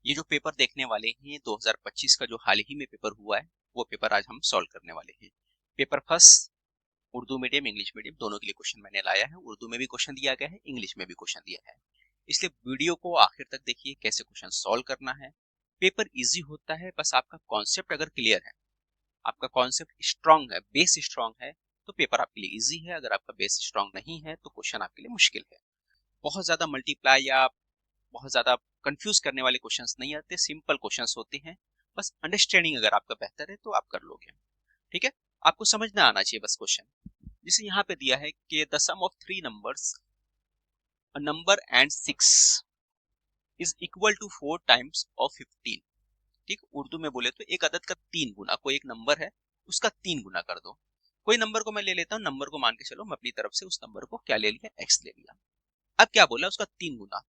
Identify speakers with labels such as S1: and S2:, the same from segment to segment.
S1: ये जो पेपर देखने वाले हैं 2025 का जो हाल ही में पेपर हुआ है वो पेपर आज हम सॉल्व करने वाले हैं। Paper first Urdu medium English medium दोनों के लिए क्वेश्चन मैंने लाया है। उर्दू में भी क्वेश्चन दिया गया है, इंग्लिश में भी क्वेश्चन दिया है, इसलिए वीडियो को आखिर तक देखिए कैसे क्वेश्चन सॉल्व करना है। पेपर इजी होता है, बस आपका कॉन्सेप्ट अगर क्लियर है, आपका कॉन्सेप्ट स्ट्रांग है, बेस स्ट्रांग है तो पेपर आपके लिए इजी है। अगर आपका बेस स्ट्रांग नहीं है तो क्वेश्चन आपके लिए मुश्किल है। बहुत ज्यादा मल्टीप्लाई या बहुत ज्यादा कंफ्यूज करने वाले क्वेश्चंस नहीं आते, सिंपल क्वेश्चंस होते हैं। बस अंडरस्टैंडिंग अगर आपका बेहतर है तो आप कर लोगे। ठीक है, आपको समझना आना चाहिए बस क्वेश्चन। जैसे यहाँ पे दिया है कि the sum of three numbers a number and 6 is equal to 4 times of 15। ठीक, उर्दू में बोले तो एक अदद का 3 गुना, कोई एक नंबर है उसका 3 गुना कर दो। कोई नंबर को मैं ले लेता हूँ, नंबर को मान के चलो, मैं अपनी तरफ से उस नंबर को क्या ले लिया, x ले लिया। अब क्या बोला, उसका 3 गुना।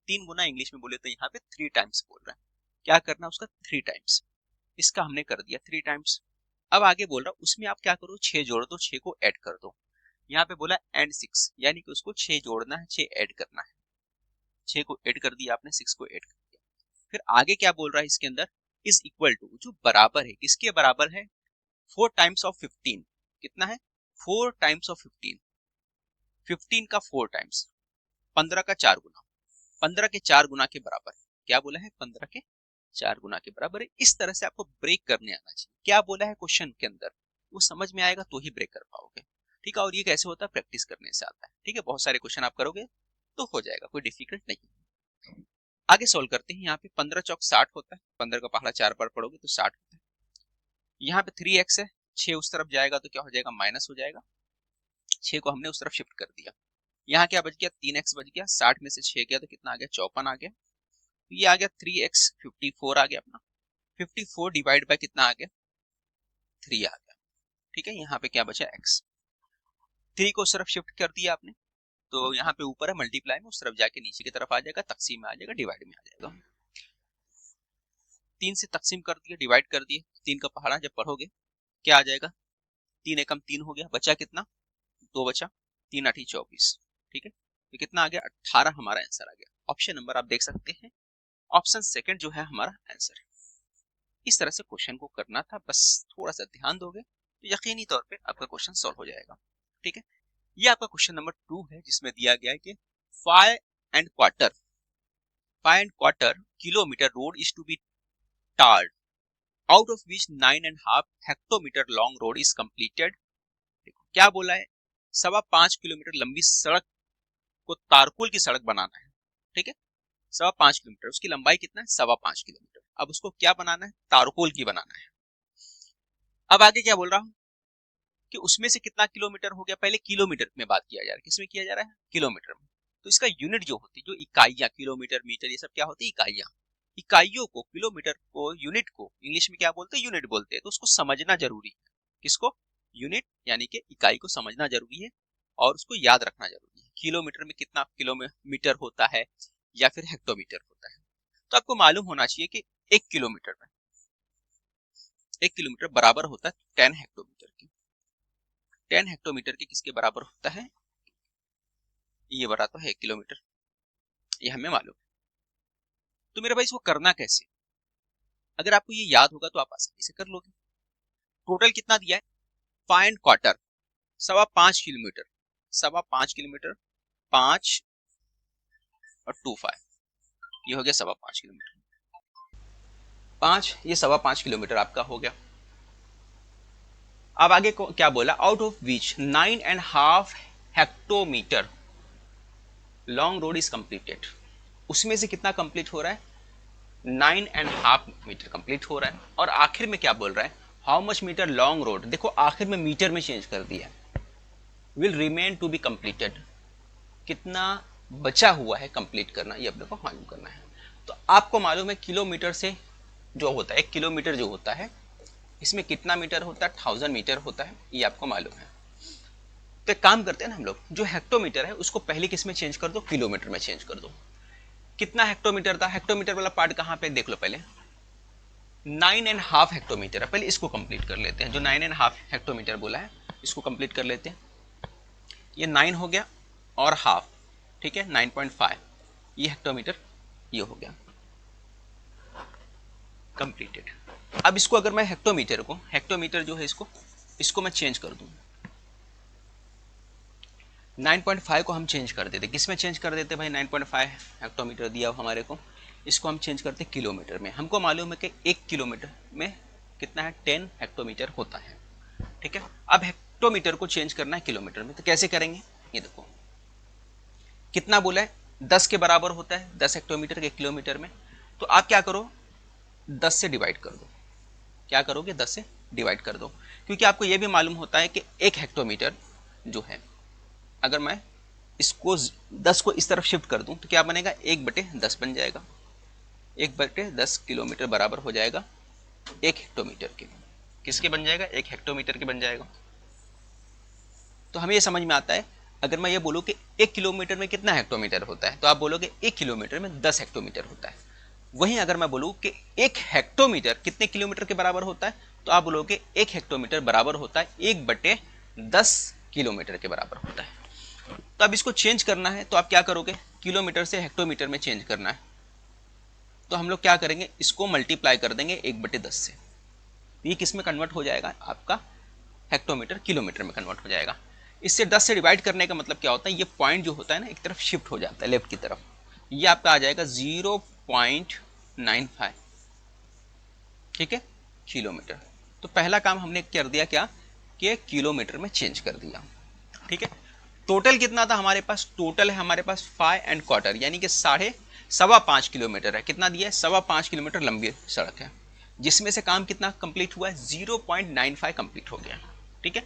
S1: 3 गुना इंग्लिश में बोले तो यहाँ पे 3 टाइम्स बोल रहा है। क्या करना, उसका 3 टाइम्स। इसका हमने कर दिया 3 टाइम्स। अब आगे बोल रहा उसमें आप क्या करो, 6 जोड़ दो, 6 को ऐड कर दो। यहाँ पे बोला एंड 6, यानी कि उसको 6 जोड़ना है, 6 ऐड करना है। 6 को ऐड कर दिया आपने, 6 को ऐड कर दिया। फिर आगे क्या बोल रहा है इसके अंदर, इज इक्वल टू, जो बराबर है, किसके बराबर है, 4 टाइम्स ऑफ 15। कितना है, 4 टाइम्स ऑफ 15। 15 का 4 टाइम्स, 15 का 4 गुना, 15 के 4 गुना के बराबर है। क्या बोला है, 15 के 4 गुना के बराबर है। इस तरह से आपको ब्रेक करने आना चाहिए। क्या बोला है क्वेश्चन के अंदर, वो समझ में आएगा तो ही ब्रेक कर पाओगे। ठीक है, और ये कैसे होता है, प्रैक्टिस करने से आता है। ठीक है, बहुत सारे क्वेश्चन आप करोगे तो हो जाएगा, कोई डिफिकल्ट नहीं। आगे सोल्व करते हैं। यहाँ पे 15 चौक 60 होता है, 15 का पहाड़ा 4 बार पढ़ोगे तो 60 होता है। यहाँ पे 3x है, 6 उस तरफ जाएगा तो क्या हो जाएगा, माइनस हो जाएगा। 6 को हमने उस तरफ शिफ्ट कर दिया। यहाँ क्या बच गया, 3x बच गया, 60 में से 6 गया तो कितना आ गया, 54 आ गया। ये आ गया 3x, 54 आ गया अपना। 54 डिवाइड बाय कितना आ गया, 3 आ गया। ठीक है, यहाँ पे क्या बचा, x। 3 को उस तरफ शिफ्ट कर दिया आपने तो यहाँ पे ऊपर है मल्टीप्लाई में, उस तरफ जाके नीचे की तरफ आ जाएगा, तकसीम में आ जाएगा, डिवाइड में आ जाएगा। 3 से तकसीम कर दिया, डिवाइड कर दिए, 3 का पहाड़ा जब पढ़ोगे क्या आ जाएगा, 3 एकम 3 हो गया, बचा कितना, 2 बचा, 3 8 24। ठीक है, तो कितना आ गया, 18 हमारा आंसर आ गया। ऑप्शन नंबर आप देख सकते हैं, ऑप्शन सेकंड जो है हमारा आंसर है। इस तरह से क्वेश्चन को करना था, बस थोड़ा सा ध्यान दोगे तो यकीनी तौर पे आपका क्वेश्चन सॉल्व हो जाएगा। ठीक है, ये आपका क्वेश्चन नंबर 2 है, जिसमें दिया गया है कि 5 and quarter kilometre road is to be tarred, out of which 9.5 hectometre long road is completed. देखो क्या बोला है, 5.25 किलोमीटर लंबी सड़क को तारकुल की सड़क बनाना है। ठीक है, 5.25 किलोमीटर, उसकी लंबाई कितना है, 5.25 किलोमीटर। अब उसको क्या बनाना है, तारकोल की बनाना है। अब आगे क्या बोल रहा हूं कि उसमें से कितना किलोमीटर हो गया, पहले किलोमीटर में बात किया जा रहा है, किसमें किया जा रहा है, किलोमीटर में। तो इसका यूनिट जो होती है, जो इकाइयां, किलोमीटर मीटर ये सब क्या होती है, इकाइयां। इकाइयों को, किलोमीटर को, यूनिट को इंग्लिश में क्या बोलते हैं, यूनिट बोलते हैं। तो उसको समझना जरूरी है, किसको, यूनिट यानी कि इकाई को समझना जरूरी है और उसको याद रखना जरूरी है। किलोमीटर में कितना किलोमीटर होता है या फिर हेक्टोमीटर होता है। तो आपको मालूम होना चाहिए कि 1 किलोमीटर बराबर होता है 10 हेक्टोमीटर की। 10 हेक्टोमीटर के किसके बराबर होता है, ये बताता है 1 किलोमीटर, ये हमें मालूम है। तो मेरे भाई इसको करना कैसे, अगर आपको ये याद होगा तो आप आसानी से कर लोगे। टोटल कितना दिया है, 5 क्वार्टर, 5.25 किलोमीटर, 5.25 किलोमीटर, 5 और 2 5, ये हो गया 5.25 किलोमीटर। 5, ये 5.25 किलोमीटर आपका हो गया। अब आगे को क्या बोला, out of which 9.5 hectometre long road is completed. उसमें से कितना कंप्लीट हो रहा है, 9.5 मीटर कंप्लीट हो रहा है। और आखिर में क्या बोल रहा है, how much metre long road, देखो आखिर में मीटर में चेंज कर दिया, will remain to be completed, कितना बचा हुआ है कंप्लीट करना, ये अपने को मालूम करना है। तो आपको मालूम है किलोमीटर से जो होता है, 1 किलोमीटर जो होता है इसमें कितना मीटर होता है, 1000 मीटर होता है, ये आपको मालूम है। तो एक काम करते हैं ना हम लोग, जो हेक्टोमीटर है उसको पहले किस में चेंज कर दो, किलोमीटर में चेंज कर दो। कितना हेक्टोमीटर था, हेक्टोमीटर वाला पार्ट कहाँ पे देख लो पहले, 9.5 हेक्टोमीटर है। पहले इसको कंप्लीट कर लेते हैं, जो 9.5 हेक्टोमीटर बोला है इसको कंप्लीट कर लेते हैं। ये 9 हो गया और हाफ, ठीक है, 9.5, ये हेक्टोमीटर ये हो गया। कंप्लीटेड। अब इसको अगर मैं हेक्टोमीटर जो है इसको मैं चेंज कर दूं, 9.5 को हम चेंज कर देते, किस में चेंज कर देते भाई, 9.5 हेक्टोमीटर दिया हमारे को, इसको हम चेंज करते किलोमीटर में। हमको मालूम है कि 1 किलोमीटर में कितना है, 10 हेक्टोमीटर होता है, ठीक है। अब हेक्टोमीटर को चेंज करना है किलोमीटर में, तो कैसे करेंगे, ये देखो कितना बोला है, 10 के बराबर होता है 10 हेक्टोमीटर के किलोमीटर में। तो आप क्या करो, 10 से डिवाइड कर दो, क्या करोगे 10 से डिवाइड कर दो, क्योंकि आपको यह भी मालूम होता है कि 1 हेक्टोमीटर जो है, अगर मैं इसको 10 को इस तरफ शिफ्ट कर दूं तो क्या बनेगा, 1/10 बन जाएगा, 1/10 किलोमीटर बराबर हो जाएगा 1 हेक्टोमीटर के। किसके बन जाएगा, 1 हेक्टोमीटर के बन जाएगा। तो हमें यह समझ में आता है, अगर मैं ये बोलूं कि 1 किलोमीटर में कितना हेक्टोमीटर होता है, तो आप बोलोगे 1 किलोमीटर में 10 हेक्टोमीटर होता है। वहीं अगर मैं बोलूं कि 1 हेक्टोमीटर कितने किलोमीटर के बराबर होता है, तो आप बोलोगे 1 हेक्टोमीटर बराबर होता है 1/10 किलोमीटर के बराबर होता है। तो अब इसको चेंज करना है, तो आप क्या करोगे, किलोमीटर से हेक्टोमीटर में चेंज करना है, तो हम लोग क्या करेंगे, इसको मल्टीप्लाई कर देंगे 1/10 से, ये किस में कन्वर्ट हो जाएगा, आपका हेक्टोमीटर किलोमीटर में कन्वर्ट हो जाएगा। इससे 10 से डिवाइड करने का मतलब क्या होता है, ये पॉइंट जो होता है ना एक तरफ शिफ्ट हो जाता है लेफ्ट की तरफ, ये आपका आ जाएगा 0.95, ठीक है, किलोमीटर। तो पहला काम हमने कर दिया क्या, कि किलोमीटर में चेंज कर दिया, ठीक है। टोटल कितना था हमारे पास, टोटल है हमारे पास 5¼ यानी कि 5.25 किलोमीटर है। कितना दिया है, 5.25 किलोमीटर लंबी सड़क है, जिसमें से काम कितना कंप्लीट हुआ है, 0.95 कंप्लीट हो गया, ठीक है।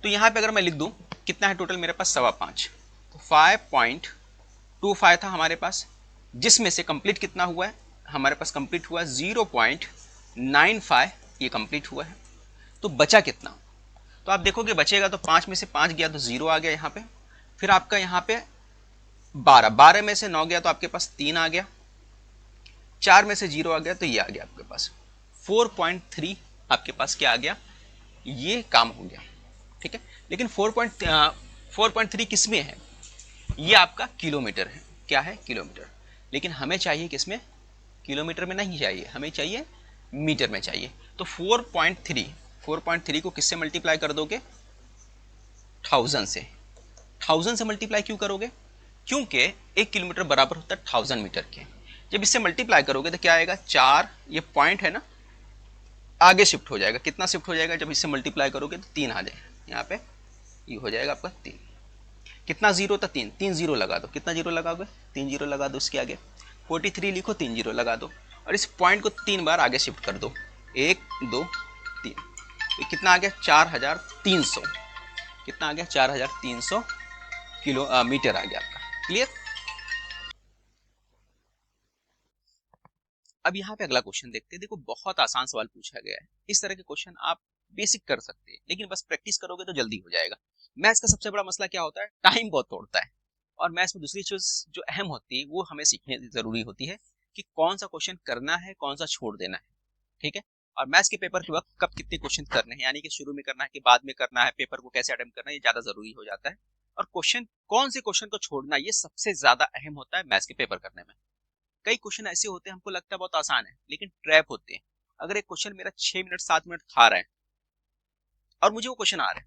S1: तो यहाँ पे अगर मैं लिख दूं कितना है टोटल मेरे पास 5.25, तो 5.25 था हमारे पास, जिसमें से कंप्लीट कितना हुआ है, हमारे पास कंप्लीट हुआ 0.95, ये कंप्लीट हुआ है। तो बचा कितना, तो आप देखोगे बचेगा तो 5 में से 5 गया तो 0 आ गया यहाँ पे, फिर आपका यहाँ पे 12 में से 9 गया तो आपके पास 3 आ गया, 4 में से 0 आ गया तो ये आ गया आपके पास 4.3, आपके पास क्या आ गया, ये काम हो गया, ठीक है। लेकिन 4.3 किस में है, ये आपका किलोमीटर है, क्या है, किलोमीटर। लेकिन हमें चाहिए किसमें, किलोमीटर में नहीं चाहिए, हमें चाहिए मीटर में चाहिए। तो 4.3 को किससे मल्टीप्लाई कर दोगे, 1000 से। 1000 से मल्टीप्लाई क्यों करोगे, क्योंकि 1 किलोमीटर बराबर होता है 1000 मीटर के। जब इससे मल्टीप्लाई करोगे तो क्या आएगा, 4, ये पॉइंट है ना, आगे शिफ्ट हो जाएगा, कितना शिफ्ट हो जाएगा, जब इससे मल्टीप्लाई करोगे तो 3 आ जाएगा, यहाँ पे ये हो जाएगा आपका 3। कितना जीरो था, 3, 3 जीरो लगा दो, कितना जीरो लगाओगे, 3 जीरो लगा दो, इसके आगे 43 लिखो, 3 जीरो लगा दो, और इस पॉइंट को 3 बार आगे शिफ्ट कर दो, 1 2 3, तो कितना आ गया, 4300, कितना आ गया, 4300 किलोमीटर आ गया आपका, क्लियर। अब यहाँ पे अगला क्वेश्चन देखते हैं। देखो बहुत आसान सवाल पूछा गया है, इस तरह के क्वेश्चन आप बेसिक कर सकते हैं, लेकिन बस प्रैक्टिस करोगे तो जल्दी हो जाएगा। मैथ्स का सबसे बड़ा मसला क्या होता है, टाइम बहुत तोड़ता है, और मैथ्स में दूसरी चीज जो अहम होती है वो हमें सीखने जरूरी होती है कि कौन सा क्वेश्चन करना है, कौन सा छोड़ देना है, ठीक है। और मैथ्स के पेपर के वक्त कब कितने क्वेश्चन करने हैं, यानी कि शुरू में करना है कि बाद में करना है, पेपर को कैसे अटेम्प्ट करना है, ये ज्यादा जरूरी हो जाता है। और क्वेश्चन, कौन से क्वेश्चन को छोड़ना, ये सबसे ज्यादा अहम होता है मैथ्स के पेपर करने में। कई क्वेश्चन ऐसे होते हैं हमको लगता है बहुत आसान है, लेकिन ट्रैप होते हैं। अगर एक क्वेश्चन मेरा 6 मिनट 7 मिनट खा रहा है और मुझे वो क्वेश्चन आ रहा है,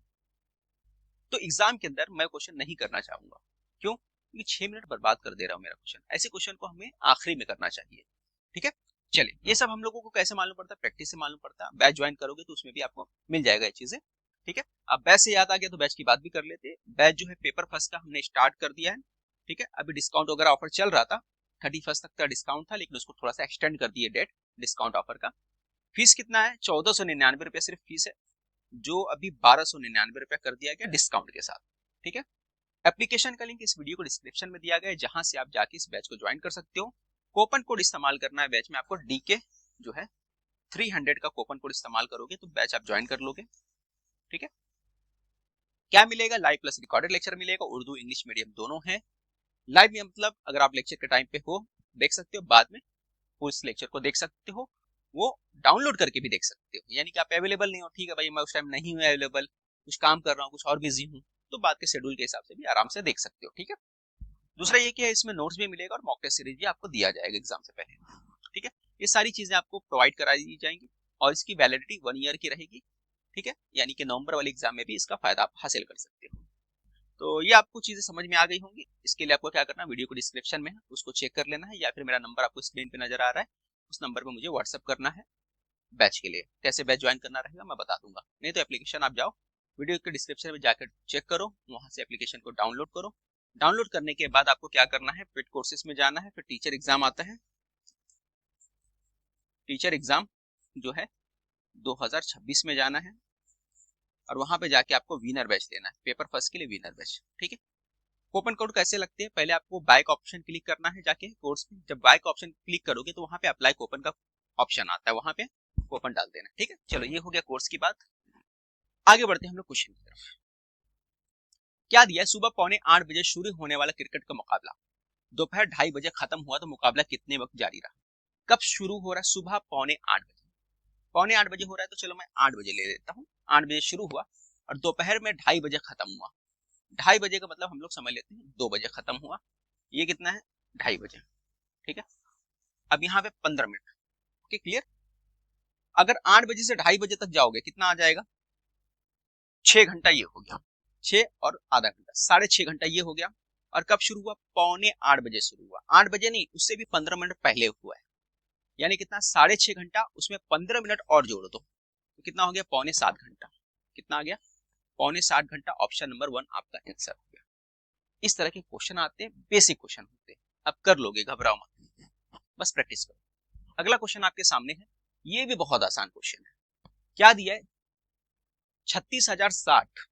S1: तो एग्जाम के अंदर मैं क्वेश्चन नहीं करना चाहूंगा, क्यों, क्योंकि 6 मिनट बर्बाद कर दे रहा हूं मेरा क्वेश्चन। ऐसे क्वेश्चन को हमें आखिरी में करना चाहिए, ठीक है। चलिए, ये सब हम लोगों को कैसे मालूम पड़ता है, प्रैक्टिस से मालूम पड़ता है। बैच ज्वाइन करोगे तो उसमें भी आपको मिल जाएगा ये चीजें, ठीक है। अब बैच से याद आ गया तो बैच की बात भी कर लेते हैं। बैच जो है पेपर फर्स्ट का हमने स्टार्ट कर दिया है, ठीक है। अभी डिस्काउंट वगैरह ऑफर चल रहा था, 31 तक का डिस्काउंट था, लेकिन उसको थोड़ा सा एक्सटेंड कर दिए डेट डिस्काउंट ऑफर का। फीस कितना है, 1499 रुपया सिर्फ फीस है, जो अभी 1299 रुपया कर दिया गया डिस्काउंट के साथ, ठीक है। एप्लीकेशन का लिंक इस वीडियो को डिस्क्रिप्शन में दिया गया है, जहां से आप जाके इस बैच को ज्वाइन कर सकते हो। कूपन कोड इस्तेमाल करना है बैच में आपको, डीके जो है 300 का कूपन कोड इस्तेमाल करोगे तो बैच आप ज्वाइन कर लोगे, ठीक है। क्या मिलेगा, लाइव प्लस रिकॉर्डेड लेक्चर मिलेगा, उर्दू इंग्लिश मीडियम दोनों है। लाइव में मतलब अगर आप लेक्चर के टाइम पे हो देख सकते हो, बाद में उस लेक्चर को देख सकते हो, वो डाउनलोड करके भी देख सकते हो, यानी कि आप अवेलेबल नहीं हो, ठीक है भाई मैं उस टाइम नहीं हूँ अवेलेबल, कुछ काम कर रहा हूँ, कुछ और बिजी हूँ, तो बाद के शेड्यूल के हिसाब से भी आराम से देख सकते हो, ठीक है। दूसरा ये कि इसमें नोट्स भी मिलेगा और मॉक टेस्ट सीरीज भी आपको दिया जाएगा एग्जाम से पहले, ठीक है। ये सारी चीजें आपको प्रोवाइड करा दी जाएंगी और इसकी वैलिडिटी 1 ईयर की रहेगी, ठीक है, यानी कि नवंबर वाले एग्जाम में भी इसका फायदा आप हासिल कर सकते हो। तो ये आपको चीजें समझ में आ गई होंगी। इसके लिए आपको क्या करना है, वीडियो को डिस्क्रिप्शन में है उसको चेक कर लेना है, या फिर मेरा नंबर आपको स्क्रीन पे नजर आ रहा है, उस नंबर पे मुझे व्हाट्सअप करना है। बैच के लिए कैसे बैच ज्वाइन करना रहेगा मैं बता दूंगा, नहीं तो एप्लीकेशन आप जाओ, वीडियो के डिस्क्रिप्शन में जाकर चेक करो, वहां से एप्लीकेशन को डाउनलोड करो। डाउनलोड करने के बाद आपको क्या करना है, पेड कोर्सेज में जाना है, फिर टीचर एग्जाम आता है, टीचर एग्जाम जो है 2026 में जाना है और वहां पे जाके आपको विनर बैच लेना है, पेपर फर्स्ट के लिए विनर बैच, ठीक है। कूपन कोड कैसे लगते हैं, पहले आपको बाइक ऑप्शन क्लिक करना है जाके कोर्स में, जब बाइक ऑप्शन क्लिक करोगे तो वहां पे अप्लाई कूपन का ऑप्शन आता है, वहां पे कूपन डाल देना, ठीक है। चलो ये हो गया कोर्स की बात, आगे बढ़ते हैं हम लोग क्वेश्चन की तरफ। क्या दिया है, सुबह 7:45 शुरू होने वाला क्रिकेट का मुकाबला दोपहर 2:30 बजे खत्म हुआ, तो मुकाबला कितने वक्त जारी रहा। कब शुरू हो रहा है, सुबह 7:45 बजे, 7:45 बजे हो रहा है, तो चलो मैं 8 बजे ले लेता हूँ। 8 बजे शुरू हुआ और दोपहर में 2:30 बजे खत्म हुआ। 2:30 बजे का मतलब हम लोग समझ लेते हैं 2 बजे खत्म हुआ, ये कितना है 2:30 बजे, ठीक है। अब यहाँ पे 15 मिनट, ओके क्लियर। अगर 8 बजे से 2:30 बजे तक जाओगे कितना आ जाएगा, 6 घंटा ये हो गया, 6 और आधा घंटा 6.5 घंटा ये हो गया। और कब शुरू हुआ, 7:45 बजे शुरू हुआ, 8 बजे नहीं, उससे भी 15 मिनट पहले हुआ है, यानी कितना 6.5 घंटा, उसमें 15 मिनट और जोड़ दो तो कितना हो गया 6.25 घंटा, कितना आ गया 6.25 घंटा। ऑप्शन नंबर 1 आपका आंसर हो गया। इस तरह के क्वेश्चन आते हैं, बेसिक क्वेश्चन होते हैं, अब कर लोगे, घबराओ मत, बस प्रैक्टिस करो। अगला क्वेश्चन आपके सामने है, ये भी बहुत आसान क्वेश्चन है। क्या दिया है, 36,060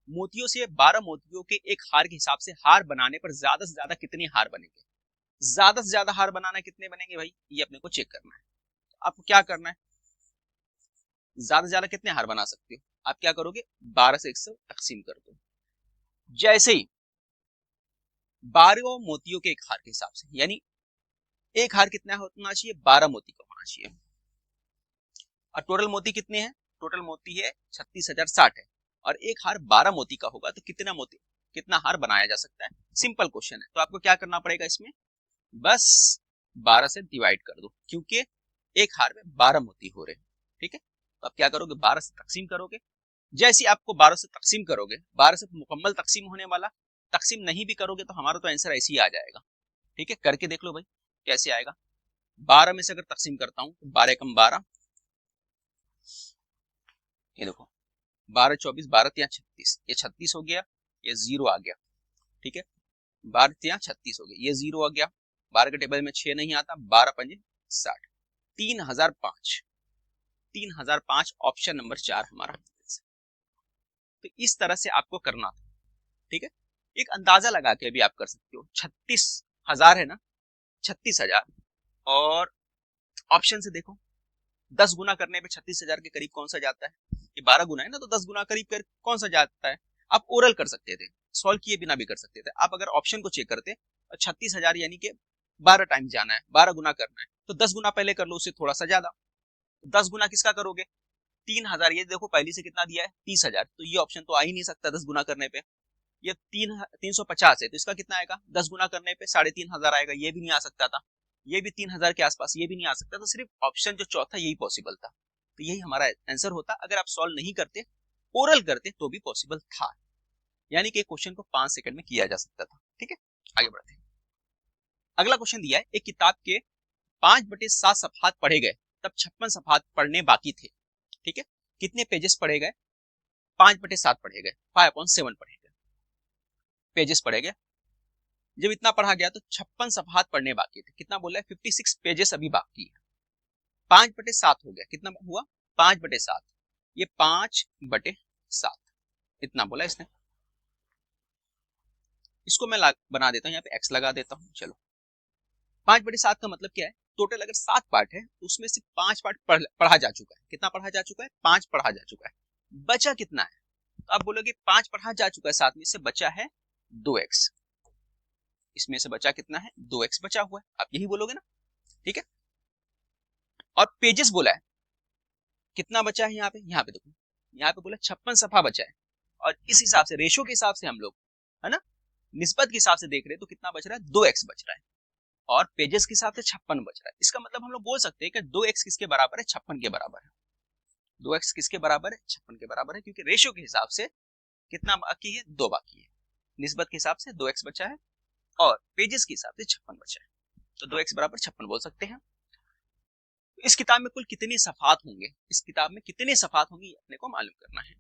S1: मोतियों से 12 मोतियों के एक हार के हिसाब से हार बनाने पर ज्यादा से ज्यादा कितने हार बनेंगे। ज्यादा से ज्यादा हार बनाना कितने बनेंगे भाई, ये अपने को चेक करना है। तो आपको क्या करना है, ज्यादा से ज्यादा कितने हार बना सकते हो, आप क्या करोगे 12 से 100 तकसीम कर दो। जैसे ही 12 मोतियों के एक हार के हिसाब से, यानी एक हार कितना होना चाहिए, 12 मोती का होना चाहिए। और टोटल मोती कितने हैं, टोटल मोती है 36,060 है, और एक हार 12 मोती का होगा तो कितना मोती, कितना हार बनाया जा सकता है। सिंपल क्वेश्चन है, तो आपको क्या करना पड़ेगा, इसमें बस 12 से डिवाइड कर दो, क्योंकि एक हार में 12 मोती हो रहे हैं, ठीक है। तो आप क्या करोगे, 12 से तकसीम करोगे। जैसे आपको 12 से तकसीम करोगे, 12 से मुकम्मल तकसीम होने वाला, तकसीम नहीं भी करोगे तो हमारा तो आंसर ऐसे ही आ जाएगा, ठीक है। करके देख लो भाई कैसे आएगा। 12 में से अगर तकसीम करता हूं तो 12 कम 12, ये देखो 12 24 12 3 36, ये 36 हो गया, ये 0 आ गया, ठीक है। 12 3 36 हो गया, ये 0 आ गया, 12 के टेबल में 6 नहीं आता, 12 पंजे 60, 3005, 3005 ऑप्शन नंबर 4 हमारा। तो इस तरह से आपको करना था, ठीक है। एक अंदाजा लगा के भी आप कर सकते हो, 36,000 है ना, 36,000 और ऑप्शन से देखो 10 गुना करने पे 36,000 के करीब कौन सा जाता है, ये 12 गुना है ना, तो 10 गुना करीब कर कौन सा जाता है। आप ओरल कर सकते थे, सॉल्व किए बिना भी कर सकते थे। आप अगर ऑप्शन को चेक करते 36,000 यानी कि 12 टाइम जाना है, 12 गुना करना है, तो 10 गुना पहले कर लो, उससे थोड़ा सा ज्यादा। 10 गुना किसका करोगे, 3,000, ये देखो पहले से कितना दिया है 30,000, तो ये ऑप्शन तो आ ही नहीं सकता 10 गुना करने पे। ये 350 है, तो इसका कितना आएगा 10 गुना करने पे 3,500 आएगा, ये भी नहीं आ सकता था। ये भी 3,000 के आसपास, ये भी नहीं आ सकता। तो सिर्फ ऑप्शन जो चौथा यही पॉसिबल था, तो यही हमारा आंसर होता। अगर आप सॉल्व नहीं करते, ओरल करते तो भी पॉसिबल था, यानी कि क्वेश्चन को 5 सेकंड में किया जा सकता था, ठीक है। आगे बढ़ते हैं। अगला क्वेश्चन दिया है, एक किताब के 5/7 सफहात पढ़े गए, तब 56 सफहात पढ़ने बाकी थे, ठीक है। कितने पेजेस पढ़े गए, 5/7 पढ़े गए, 5/7 पढ़े गए, पेजेस पढ़े गए। जब इतना पढ़ा गया तो 56 सफहात पढ़ने बाकी थे, कितना बोला है 56 पेजेस अभी बाकी है। 5/7 हो गया, कितना हुआ 5/7, ये 5/7 इतना बोला इसने। इसको मैं बना देता हूं, यहाँ पे x लगा देता हूं। चलो 5/7 का मतलब क्या है, टोटल अगर 7 पार्ट है तो उसमें से 5 पार्ट पढ़ा जा चुका है। कितना पढ़ा जा चुका है, 5 पढ़ा जा चुका है। बचा कितना है, तो आप बोलोगे 5 पढ़ा जा चुका है, 7 में से बचा है 2x, इसमें से बचा कितना है 2x बचा हुआ है, आप यही बोलोगे ना, ठीक है। और पेजेस बोला है, कितना बचा है यहाँ पे देखो, यहाँ पे बोला 56 सफा बचा है, और इस हिसाब से रेशो के हिसाब से हम लोग है ना, निस्बत के हिसाब से देख रहे हैं, तो कितना बच रहा है 2x बच रहा है। और पेजेस के हिसाब से 56 बच रहा है। इसका मतलब हम लोग बोल सकते हैं कि 2x किसके बराबर है, 56 के बराबर है। 2x किसके बराबर है, 56 के बराबर है, क्योंकि रेशियो के हिसाब से कितना बाकी है, 2 बाकी है। निस्बत के हिसाब से 2x बचा है और पेजेस के हिसाब से 56 बचा है, तो 2x बराबर 56 बोल सकते हैं। इस किताब में कुल कितनी सफात होंगे, इस किताब में कितने सफात होंगी अपने को मालूम करना है।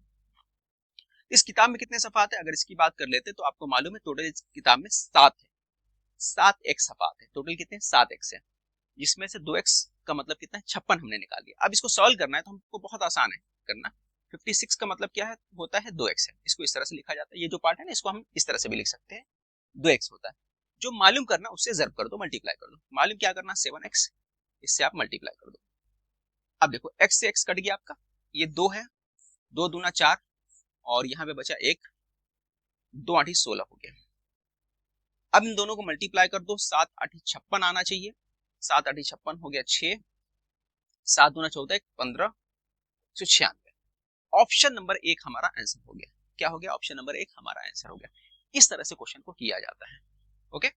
S1: इस किताब में कितने सफात है, अगर इसकी बात कर लेते तो आपको मालूम है टोटल इस किताब में 7 है, 7x सफात है। टोटल कितने, 7x है, जिसमें से 2x का मतलब कितना है, 56 हमने निकाल लिया। अब इसको सॉल्व करना है तो हमको बहुत आसान है करना। 56 का मतलब क्या है, होता है 2x है, इसको इस तरह से लिखा जाता है। ये जो पार्ट है ना, इसको हम इस तरह से भी लिख सकते हैं, 2x होता है। जो मालूम करना उससे ज़र्ब कर दो, मल्टीप्लाई कर दो। मालूम क्या करना, 7x, इससे आप मल्टीप्लाई कर दो। अब देखो x से x कट गया आपका, ये 2 है, 2 दूना 4 और यहाँ पे बचा 1, 2 8 16 हो गया। अब इन दोनों को मल्टीप्लाई कर दो, 7 8 56 आना चाहिए, 7 8 56 हो गया 6, 7 दूना 14 15, 196। ऑप्शन नंबर 1 हमारा आंसर हो गया। क्या हो गया, ऑप्शन नंबर 1 हमारा आंसर हो गया। इस तरह से क्वेश्चन को किया जाता है। ओके,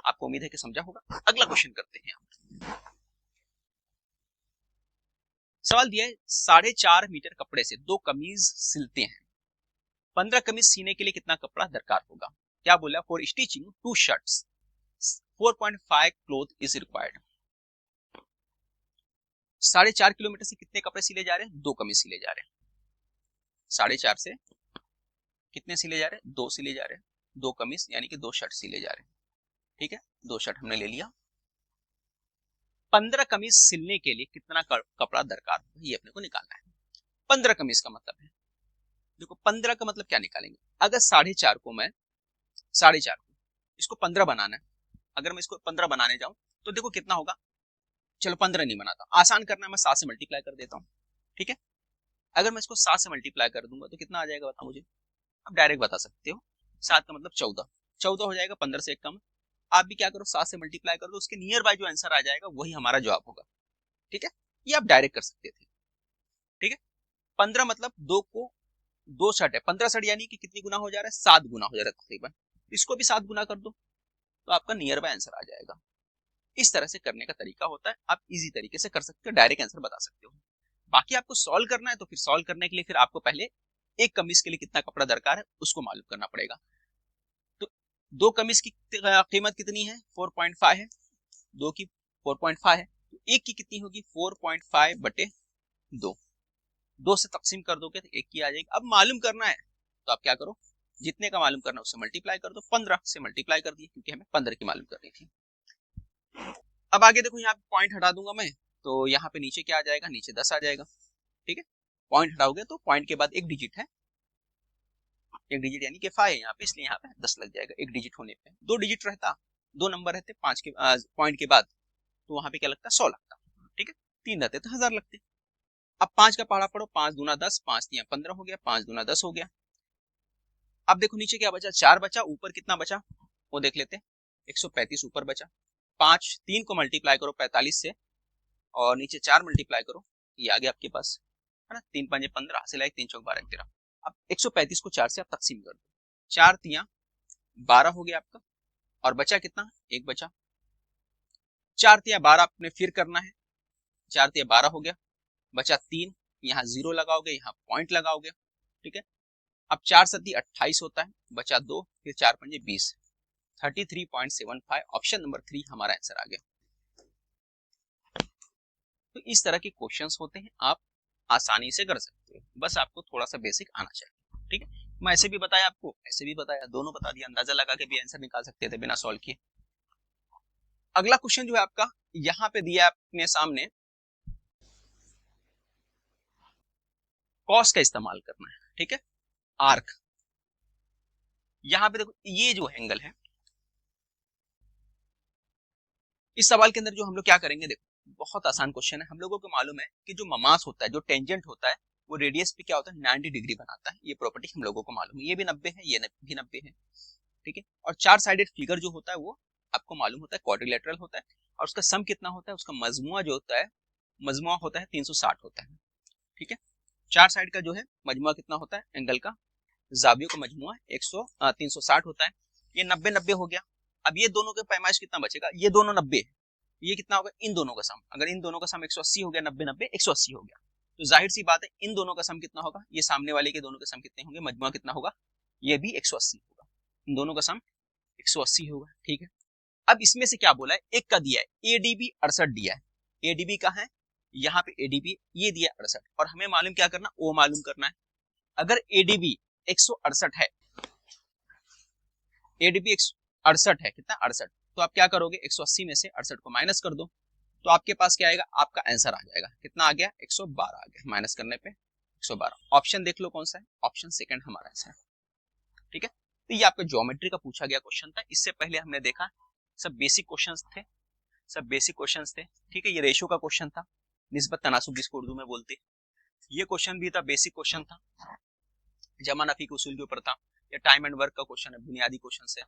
S1: आपको उम्मीद है कि समझा होगा। अगला क्वेश्चन करते हैं। सवाल दिया है 4.5 मीटर कपड़े से 2 कमीज सिलते हैं, 15 कमीज सीने के लिए कितना कपड़ा दरकार होगा। क्या बोला, for stitching 2 shirts 4.5 cloth is required. 4.5 kilometre से कितने कपड़े सिले जा रहे हैं, 2 कमीज सिले जा रहे हैं। 4.5 से कितने सिले जा रहे हैं, 2 सिले जा रहे हैं, 2 कमीज यानी कि 2 शर्ट सिले जा रहे हैं। ठीक है, 2 शर्ट हमने ले लिया। 15 कमीज सिलने के लिए कितना कपड़ा दरकार होगा, ये अपने को निकालना है। 15 कमीज का मतलब है, देखो 15 का मतलब क्या निकालेंगे, अगर 4.5 को मैं 4.5 को इसको 15 बनाना है, अगर मैं इसको 15 बनाने जाऊं तो देखो कितना होगा। चलो 15 नहीं बनाता, आसान करना है, मैं 7 से मल्टीप्लाई कर देता हूँ। ठीक है, अगर मैं इसको 7 से मल्टीप्लाई कर दूंगा तो कितना आ जाएगा, बताओ मुझे। अब डायरेक्ट बता सकते हो, 7 का मतलब 14, 14 हो जाएगा, 15 से 1 कम। आप भी क्या करो, 7 से मल्टीप्लाई कर दो, उसके नियर बाय जो आंसर आ जाएगा वही हमारा जवाब होगा। ठीक है, ये आप डायरेक्ट कर सकते थे। ठीक है, 15 मतलब 2 को 2 शर्ट है, 15 शर्ट यानी कि कितनी गुना हो जा रहा है, 7 गुना हो जा रहा है तकरीबन। इसको भी 7 गुना कर दो तो आपका नियर बाय आंसर आ जाएगा। इस तरह से करने का तरीका होता है, आप इजी तरीके से कर सकते हो, डायरेक्ट आंसर बता सकते हो। बाकी आपको सॉल्व करना है तो फिर सॉल्व करने के लिए फिर आपको पहले एक कमीज के लिए कितना कपड़ा दरकार है उसको मालूम करना पड़ेगा। तो 2 कमीज की कीमत कितनी है, 4.5 है, 2 की 4.5 है, तो एक की कितनी होगी, 4.5 बटे 2, 2 से तकसीम कर दोगे तो 1 की आ जाएगी। अब मालूम करना है तो आप क्या करो, जितने का मालूम करना है उससे मल्टीप्लाई कर दो, 15 से मल्टीप्लाई कर दिए क्योंकि हमें 15 की मालूम करनी थी। अब आगे देखो, यहाँ पे पॉइंट हटा दूंगा मैं, तो यहाँ पे नीचे क्या आ जाएगा, नीचे 10 आ जाएगा। ठीक है, पॉइंट हटाओगे तो पॉइंट के बाद एक डिजिट है, एक डिजिट यानी कि 5 है यहाँ पे, इसलिए यहाँ पे 10 लग जाएगा। एक डिजिट होने पे 2 डिजिट रहता, 2 नंबर रहते 5 के पॉइंट के बाद, तो वहां पे क्या लगता, 100 लगता। ठीक है, 3 रहते तो 1000 लगते। अब 5 का पहाड़ा पढ़ो, 5 दूना 10, 5 तिया 15 हो गया, 5 दूना 10 हो गया। अब देखो नीचे क्या बचा, 4 बचा, ऊपर कितना बचा वो देख लेते हैं, 135 ऊपर बचा। 5 3 को मल्टीप्लाई करो 45 से और नीचे 4 मल्टीप्लाई करो, ये आ गया आपके पास, है ना, 3 5 15 हासिल आए, 3 चौक 12 13। अब 135 को 4 से आप तकसीम कर दो, 4 तिया 12 हो गया आपका, और बचा कितना, 1 बचा। 4 तिया 12 आपने फिर करना है, 4 तिया 12 हो गया, बचा 3, यहाँ 0 लगाओगे, यहाँ पॉइंट लगाओगे। ठीक है, अब 4 सती 28 होता है, बचा 2, फिर 4 पंजे 20, 33.75। ऑप्शन नंबर 3 हमारा आंसर आ गया। तो इस तरह के क्वेश्चंस होते हैं, आप आसानी से कर सकते हो, बस आपको थोड़ा सा बेसिक आना चाहिए। ठीक है, मैं ऐसे भी बताया आपको, ऐसे भी बताया, दोनों बता दिया, अंदाजा लगा के भी आंसर निकाल सकते थे बिना सॉल्व किए। अगला क्वेश्चन जो है आपका, यहाँ पे दिया अपने सामने, कॉस का इस्तेमाल करना है। ठीक है, आर्क, यहाँ पे देखो ये जो एंगल है, इस सवाल के अंदर जो हम लोग क्या करेंगे, देखो बहुत आसान क्वेश्चन है। हम लोगों को मालूम है कि जो ममास होता है, जो टेंजेंट होता है, वो रेडियस पे क्या होता है, 90 डिग्री बनाता है। ये प्रॉपर्टी हम लोगों को मालूम है, ये भी 90 है, ये भी 90 है। ठीक है, और 4 साइडेड फिगर जो होता है वो आपको मालूम होता है क्वाड्रिलेटरल होता है, और उसका सम कितना होता है, उसका मजमुआ जो होता है, मजमुआ होता है 360 होता है। ठीक है, 4 साइड का जो है मजमुआ कितना होता है, एंगल का जावियों का मजमुआ 360 होता है। ये 90 90 हो गया, अब ये दोनों के पैमाइश कितना बचेगा, ये दोनों 90 है, ये कितना होगा इन दोनों का सम, अगर इन दोनों का सम 180 हो गया, 90 90 180 हो गया, तो जाहिर सी बात है इन दोनों का सम कितना होगा, ये सामने वाले के दोनों के सम कितने होंगे, मजमुआ कितना होगा, ये भी 180 होगा, इन दोनों का सम 180 होगा। ठीक है, अब इसमें से क्या बोला है, एक का दिया है एडीबी 68 दिया है, एडीबी का है यहाँ पे एडीबी ये दिया 68 और हमें मालूम क्या करना, ओ मालूम करना है। अगर एडीबी 168 है, एडीबी 68 है, कितना 68, तो आप क्या करोगे 180 में से 68 को माइनस कर दो, तो आपके पास क्या आएगा, आपका आंसर आ जाएगा, कितना आ गया 112 आ गया, माइनस करने पे 112। ऑप्शन देख लो कौन सा है, ऑप्शन सेकंड हमारा आंसर है। ठीक है, तो ये आपका ज्योमेट्री का पूछा गया क्वेश्चन था। इससे पहले हमने देखा सब बेसिक क्वेश्चंस थे, सब बेसिक क्वेश्चंस थे। ठीक है, ये रेशो का क्वेश्चन था, निस्बत तनासुब जिसको उर्दू में बोलते हैं, ये क्वेश्चन भी था, बेसिक क्वेश्चन था, जमा नफी के उसूल के ऊपर था, या टाइम एंड वर्क का क्वेश्चन है, बुनियादी क्वेश्चन है।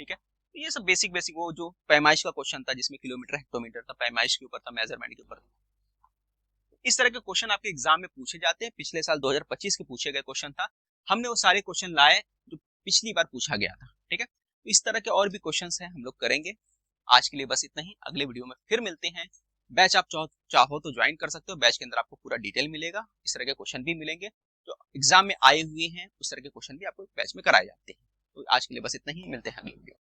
S1: ठीक है, तो ये सब बेसिक बेसिक, वो जो पैमाइश का क्वेश्चन था जिसमें किलोमीटर हेक्टोमीटर था, पैमाइश के ऊपर था, मेजरमेंट के ऊपर था। इस तरह के क्वेश्चन आपके एग्जाम में पूछे जाते हैं। पिछले साल 2025 के पूछे गए क्वेश्चन था, हमने वो सारे क्वेश्चन लाए जो पिछली बार पूछा गया था। ठीक है, तो इस तरह के और भी क्वेश्चन हैं हम लोग करेंगे। आज के लिए बस इतना ही, अगले वीडियो में फिर मिलते हैं। बैच आप चाहो तो ज्वाइन कर सकते हो, बैच के अंदर आपको पूरा डिटेल मिलेगा, इस तरह के क्वेश्चन भी मिलेंगे जो एग्जाम में आए हुए हैं, उस तरह के क्वेश्चन भी आपको बैच में कराए जाते हैं। तो आज के लिए बस इतना ही, मिलते हैं अगले वीडियो।